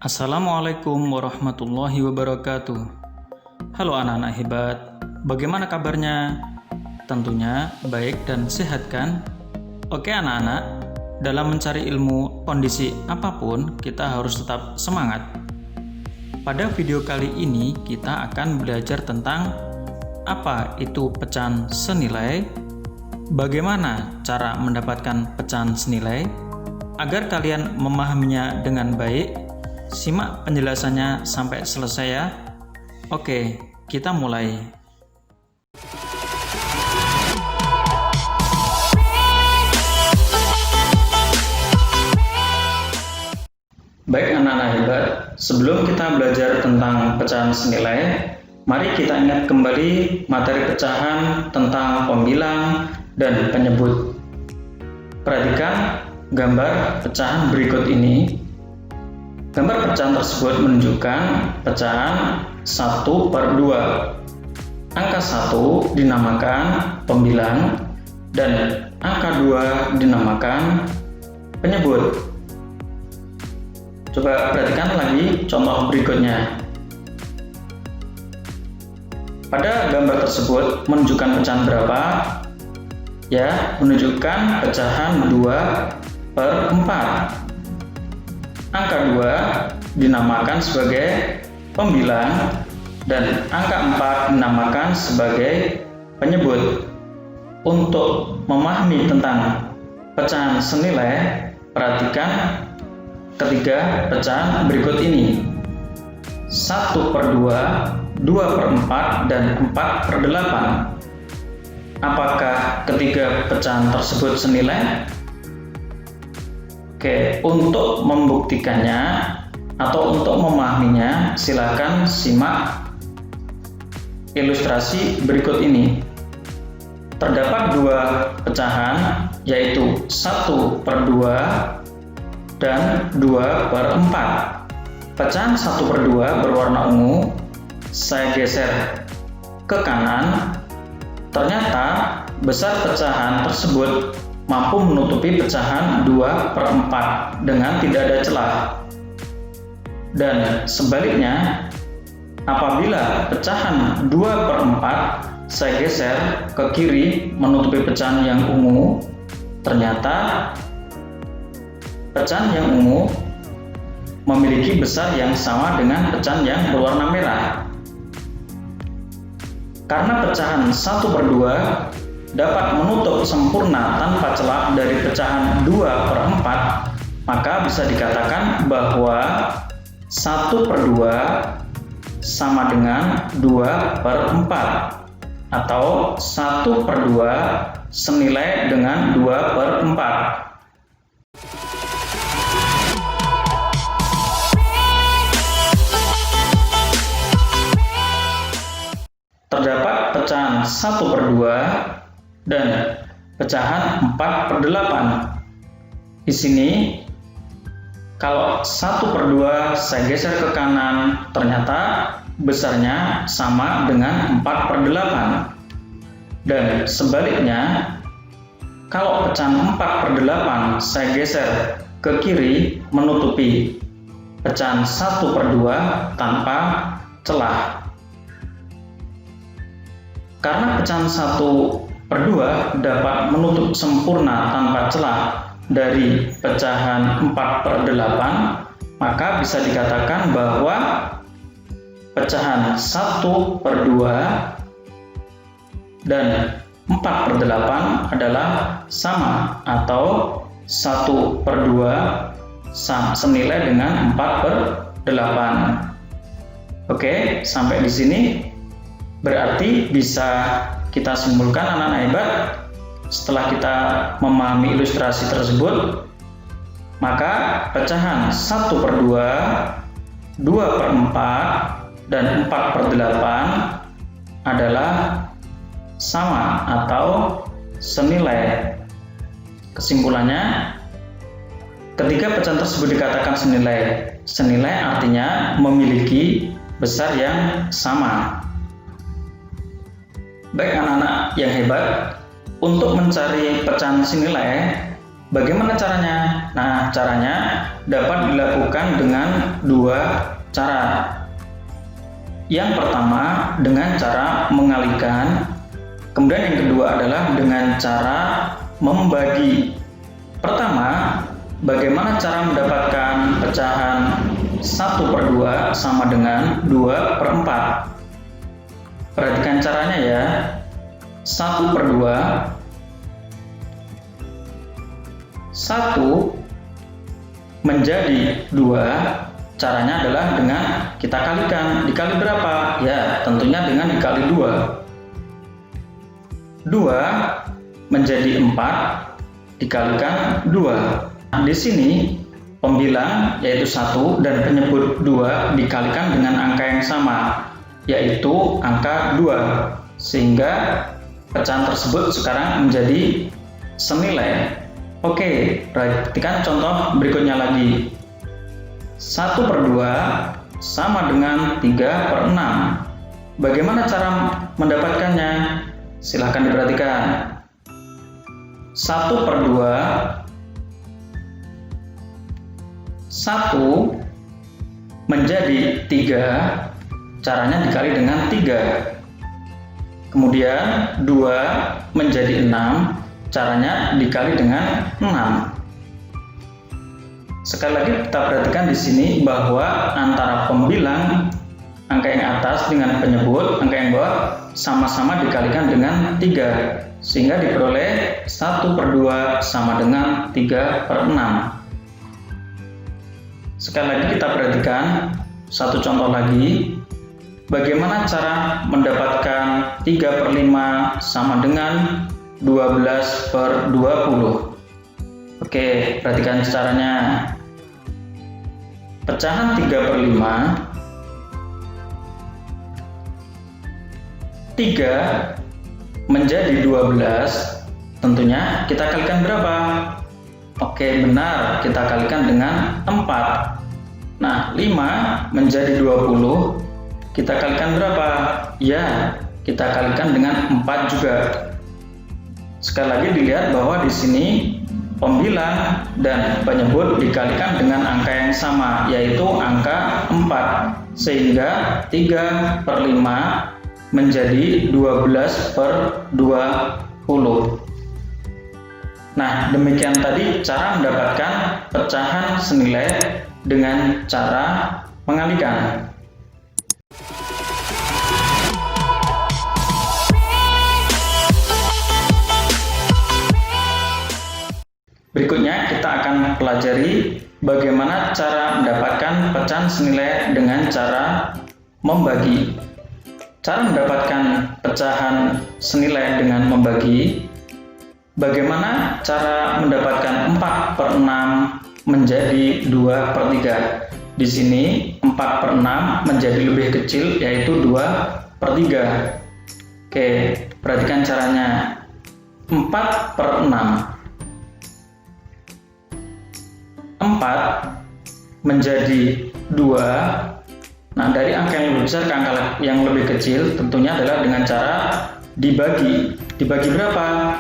Assalamualaikum warahmatullahi wabarakatuh. Halo anak-anak hebat, bagaimana kabarnya? Tentunya baik dan sehat kan? Oke anak-anak, dalam mencari ilmu kondisi apapun kita harus tetap semangat. Pada video kali ini kita akan belajar tentang apa itu pecahan senilai, bagaimana cara mendapatkan pecahan senilai. Agar kalian memahaminya dengan baik, simak penjelasannya sampai selesai ya. Oke, kita mulai. Baik anak-anak hebat, sebelum kita belajar tentang pecahan senilai, mari kita ingat kembali materi pecahan tentang pembilang dan penyebut. Perhatikan gambar pecahan berikut ini. Gambar pecahan tersebut menunjukkan pecahan 1/2. Angka 1 dinamakan pembilang dan angka 2 dinamakan penyebut. Coba perhatikan lagi contoh berikutnya. Pada gambar tersebut menunjukkan pecahan berapa? Ya, menunjukkan pecahan 2/4. Angka 2 dinamakan sebagai pembilang dan angka 4 dinamakan sebagai penyebut. Untuk memahami tentang pecahan senilai, perhatikan ketiga pecahan berikut ini. 1/2, 2/4, dan 4/8. Apakah ketiga pecahan tersebut senilai? Oke, untuk membuktikannya atau untuk memahaminya, silakan simak ilustrasi berikut ini. Terdapat dua pecahan, yaitu 1/2 dan 2/4. Pecahan 1/2 berwarna ungu. Saya geser ke kanan. Ternyata besar pecahan tersebut mampu menutupi pecahan 2/4 dengan tidak ada celah. Dan sebaliknya, apabila pecahan 2/4 saya geser ke kiri menutupi pecahan yang ungu, ternyata pecahan yang ungu memiliki besar yang sama dengan pecahan yang berwarna merah. Karena pecahan 1/2 dapat menutup sempurna tanpa celah dari pecahan 2/4, maka bisa dikatakan bahwa 1/2 sama dengan 2/4 atau 1/2 senilai dengan 2/4. Terdapat pecahan 1/2 dan pecahan 4/8. Di sini kalau 1/2 saya geser ke kanan, ternyata besarnya sama dengan 4/8. Dan sebaliknya, kalau pecahan 4/8 saya geser ke kiri menutupi pecahan 1/2 tanpa celah. Karena pecahan 1/2 dapat menutup sempurna tanpa celah dari pecahan 4/8, maka bisa dikatakan bahwa pecahan 1/2 dan 4/8 adalah sama atau 1/2 senilai dengan 4/8. Oke, sampai di sini berarti bisa kita simpulkan anak-anak hebat. Setelah kita memahami ilustrasi tersebut, maka pecahan 1/2, 2/4, dan 4/8 adalah sama atau senilai. Kesimpulannya, ketika pecahan tersebut dikatakan senilai, senilai artinya memiliki besar yang sama. Baik anak-anak yang hebat, untuk mencari pecahan senilai, Bagaimana caranya? Nah, caranya dapat dilakukan dengan dua cara. Yang pertama dengan cara mengalihkan, kemudian yang kedua adalah dengan cara membagi. Pertama, bagaimana cara mendapatkan pecahan 1/2 sama dengan 2/4? Perhatikan caranya ya. 1/2, 1 menjadi 2, caranya adalah dengan kita kalikan. Dikali berapa? Ya, tentunya dengan dikali 2. 2 menjadi 4 dikalikan 2. Nah, di sini pembilang yaitu 1 dan penyebut 2 dikalikan dengan angka yang sama, yaitu angka 2. Sehingga pecahan tersebut sekarang menjadi senilai. Oke, perhatikan contoh berikutnya lagi. 1/2 sama dengan 3/6. Bagaimana cara mendapatkannya? Silahkan diperhatikan. 1/2, 1 menjadi 3, caranya dikali dengan 3. Kemudian 2 menjadi 6, caranya dikali dengan 6. Sekali lagi kita perhatikan di sini bahwa antara pembilang angka yang atas dengan penyebut angka yang bawah sama-sama dikalikan dengan 3, sehingga diperoleh 1/2 sama dengan 3/6. Sekali lagi kita perhatikan satu contoh lagi. Bagaimana cara mendapatkan 3/5 sama dengan 12/20? Oke, perhatikan caranya. Pecahan 3/5, 3 menjadi 12, tentunya kita kalikan berapa? Oke, benar, kita kalikan dengan 4. Nah, 5 menjadi 20, kita kalikan berapa? Ya, kita kalikan dengan 4 juga. Sekali lagi dilihat bahwa di sini pembilang dan penyebut dikalikan dengan angka yang sama, yaitu angka 4. Sehingga 3/5 menjadi 12/20. Nah, demikian tadi cara mendapatkan pecahan senilai dengan cara mengalihkan. Berikutnya kita akan pelajari bagaimana cara mendapatkan pecahan senilai dengan cara membagi. Cara mendapatkan pecahan senilai dengan membagi. Bagaimana cara mendapatkan 4/6 menjadi 2/3? Di sini 4/6 menjadi lebih kecil, yaitu 2/3. Oke, perhatikan caranya. 4/6. 4 menjadi 2. Nah, dari angka yang lebih besar ke angka yang lebih kecil tentunya adalah dengan cara dibagi. Dibagi berapa?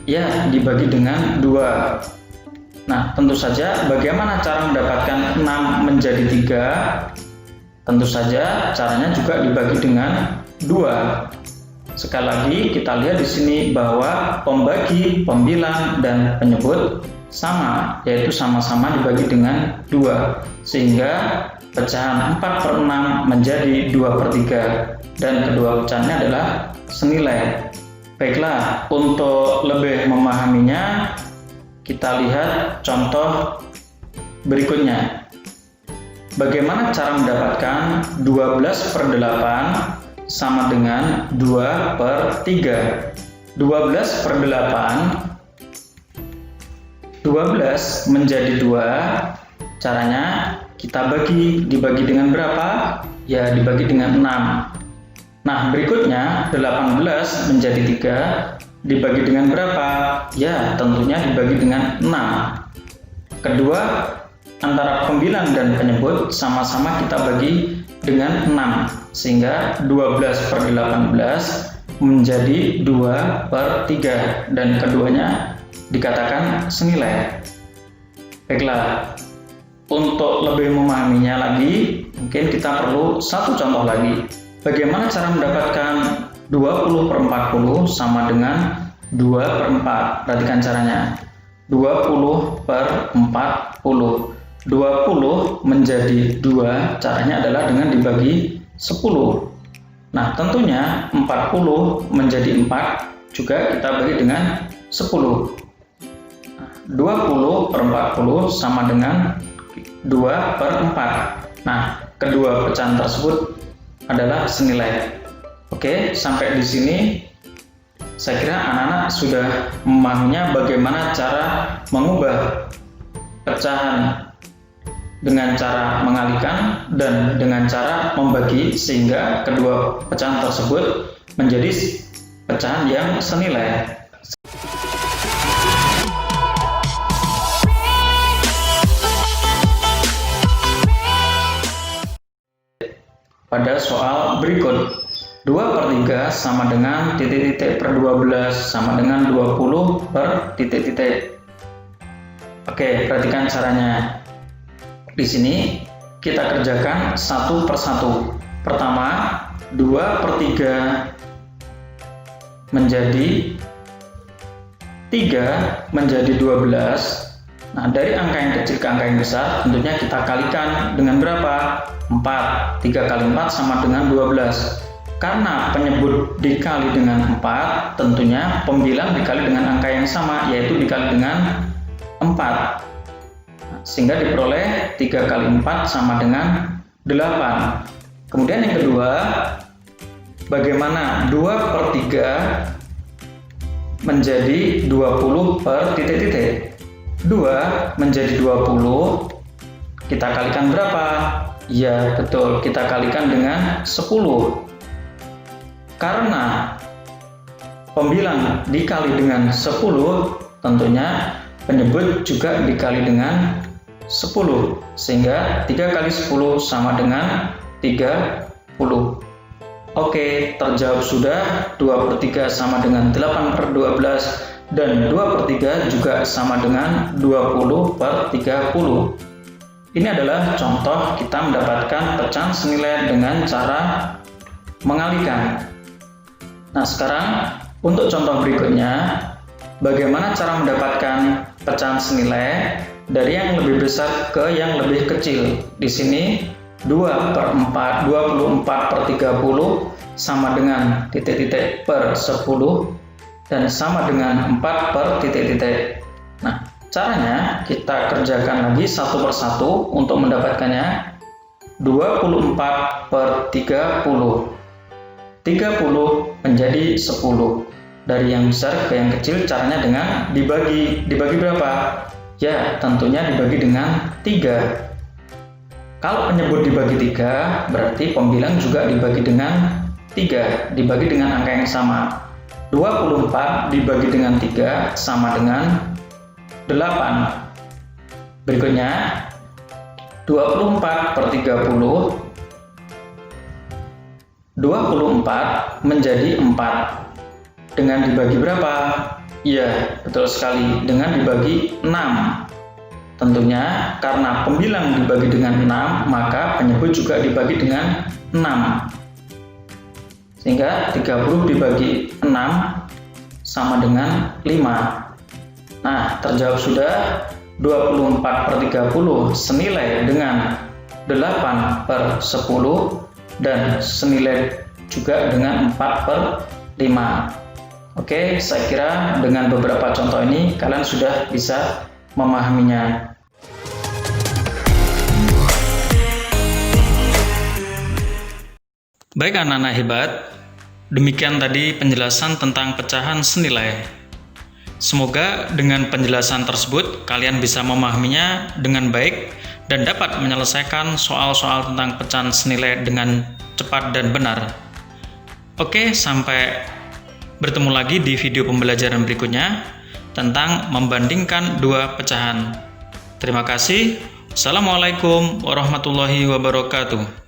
Ya, dibagi dengan 2. Nah, tentu saja bagaimana cara mendapatkan 6 menjadi 3? Tentu saja caranya juga dibagi dengan 2. Sekali lagi kita lihat di sini bahwa pembagi, pembilang, dan penyebut sama, yaitu sama-sama dibagi dengan 2. Sehingga pecahan 4/6 menjadi 2/3 dan kedua pecahannya adalah senilai. Baiklah, untuk lebih memahaminya kita lihat contoh berikutnya. Bagaimana cara mendapatkan 12/8 sama dengan 2/3? 12/8, 12 menjadi 2, caranya kita bagi. Dibagi dengan berapa? Ya, dibagi dengan 6. Nah, berikutnya 18 menjadi 3, dibagi dengan berapa? Ya, tentunya dibagi dengan 6. Kedua, antara pembilang dan penyebut sama-sama kita bagi dengan 6, sehingga 12/18 menjadi 2/3, dan keduanya dikatakan senilai. Baiklah, untuk lebih memahaminya lagi, mungkin kita perlu satu contoh lagi. Bagaimana cara mendapatkan 20/40 sama dengan 2/4? Perhatikan caranya. 20/40. 20 menjadi 2, caranya adalah dengan dibagi 10. Nah, tentunya 40 menjadi 4 juga kita bagi dengan 10. 20/40 sama dengan 2/4. Nah, kedua pecahan tersebut adalah senilai. Oke, sampai di sini saya kira anak-anak sudah memahaminya bagaimana cara mengubah pecahan dengan cara mengalihkan dan dengan cara membagi sehingga kedua pecahan tersebut menjadi pecahan yang senilai. Pada soal berikut, 2/3 sama dengan titik-titik per 12 sama dengan 20 per titik-titik. Oke, perhatikan caranya. Di sini kita kerjakan satu persatu. Pertama, 2/3 menjadi 3 menjadi 12. Nah, dari angka yang kecil ke angka yang besar, tentunya kita kalikan dengan berapa? 4. 3 kali 4 sama dengan 12. Karena penyebut dikali dengan 4, tentunya pembilang dikali dengan angka yang sama, yaitu dikali dengan 4. Sehingga diperoleh 3 kali 4 sama dengan 8. Kemudian yang kedua, bagaimana 2/3 menjadi 20 per titik-titik? 2 menjadi 20, kita kalikan berapa? Ya, betul, kita kalikan dengan 10. Karena pembilang dikali dengan 10, tentunya penyebut juga dikali dengan 10, sehingga 3 kali 10 sama dengan 30. Oke, terjawab sudah. 2/3 sama dengan 8/12 dan 2/3 juga sama dengan 20/30. Ini adalah contoh kita mendapatkan pecahan senilai dengan cara mengalihkan. Nah, sekarang untuk contoh berikutnya, bagaimana cara mendapatkan pecahan senilai dari yang lebih besar ke yang lebih kecil. Di sini 24/30 sama dengan titik-titik per 10 dan sama dengan 4 per titik-titik. Nah, caranya kita kerjakan lagi satu persatu untuk mendapatkannya. 24/30. 30 menjadi 10. Dari yang besar ke yang kecil caranya dengan dibagi. Dibagi berapa? Ya, tentunya dibagi dengan 3. Kalau penyebut dibagi 3, berarti pembilang juga dibagi dengan 3. Dibagi dengan angka yang sama. 24 dibagi dengan 3 sama dengan 8. Berikutnya, 24/30. 24 menjadi 4. Dengan dibagi berapa? Ya, betul sekali, dengan dibagi 6. Tentunya karena pembilang dibagi dengan 6, maka penyebut juga dibagi dengan 6. Sehingga 30 dibagi 6 sama dengan 5. Nah, terjawab sudah. 24/30 senilai dengan 8/10 dan senilai juga dengan 4/5. Oke, saya kira dengan beberapa contoh ini kalian sudah bisa memahaminya. Baik anak-anak hebat, demikian tadi penjelasan tentang pecahan senilai. Semoga dengan penjelasan tersebut kalian bisa memahaminya dengan baik dan dapat menyelesaikan soal-soal tentang pecahan senilai dengan cepat dan benar. Oke, sampai bertemu lagi di video pembelajaran berikutnya tentang membandingkan dua pecahan. Terima kasih. Assalamualaikum warahmatullahi wabarakatuh.